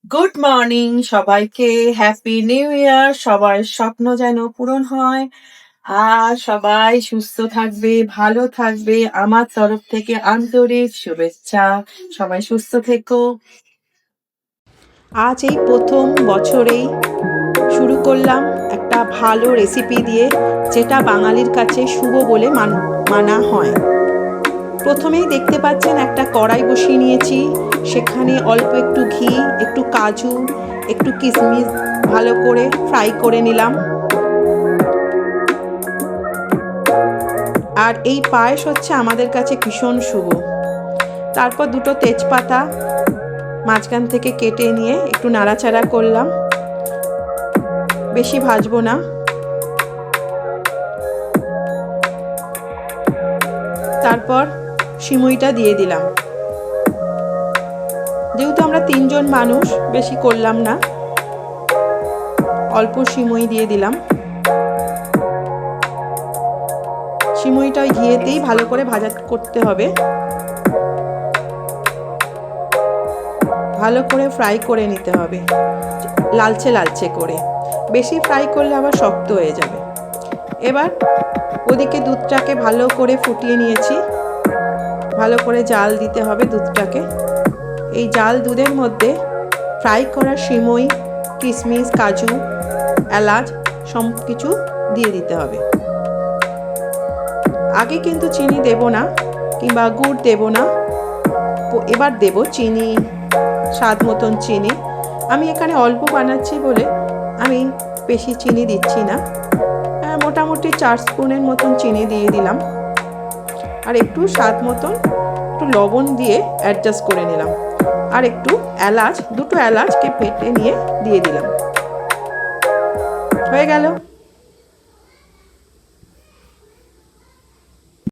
Good morning সবাইকে। Happy new year. সবার স্বপ্ন যেন পূরণ হয়। আর সবাই সুস্থ থাকবে, ভালো থাকবে। আমার তরফ থেকে আন্তরিক শুভেচ্ছা। সবাই সুস্থ থেকো। আজ এই প্রথম বছরেই শুরু করলাম একটা ভালো রেসিপি দিয়ে, যেটা বাঙালির কাছে শুভ বলে মানা হয়। প্রথমেই দেখতে পাচ্ছেন একটা কড়াই বসিয়ে নিয়েছি। সেখানে অল্প একটু ঘি, একটু কাজু, একটু কিশমিশ ভালো করে ফ্রাই করে নিলাম। আর এই পায়েস হচ্ছে আমাদের কাছে ভীষণ শুভ। তারপর দুটো তেজপাতা মাঝখান থেকে কেটে নিয়ে একটু নাড়াচাড়া করলাম, বেশি ভাজবো না। তারপর সিমুইটা দিয়ে দিলাম। যেহেতু আমরা 3 জন মানুষ, বেশি করলাম না, অল্প সিমুই দিয়ে দিলাম। সিমুইটা ওই ঘিয়েতেই ভালো করে ভাজা করতে হবে, ভালো করে ফ্রাই করে নিতে হবে, লালচে লালচে করে। বেশি ফ্রাই করলে আবার শক্ত হয়ে যাবে। এবার ওদিকে দুধটাকে ভালো করে ফুটিয়ে নিয়েছি। ভালো করে জাল দিতে হবে দুধটাকে। এই জাল দুধের মধ্যে ফ্রাই করা সিমুই, কিশমিশ, কাজু, এলাচ সব কিছু দিয়ে দিতে হবে। আগে কিন্তু চিনি দেব না, কিংবা গুড় দেব না। এবার দেব চিনি, স্বাদ মতন চিনি। আমি এখানে অল্প বানাচ্ছি বলে আমি বেশি চিনি দিচ্ছি না। মোটামুটি 4 স্পুনের মতন চিনি দিয়ে দিলাম। আর একটু স্বাদ মতন একটু লবণ দিয়ে অ্যাডজাস্ট করে নিলাম। আর একটু এলাচ, দুটো এলাচকে ফেটে নিয়ে দিয়ে দিলাম। হয়ে গেল।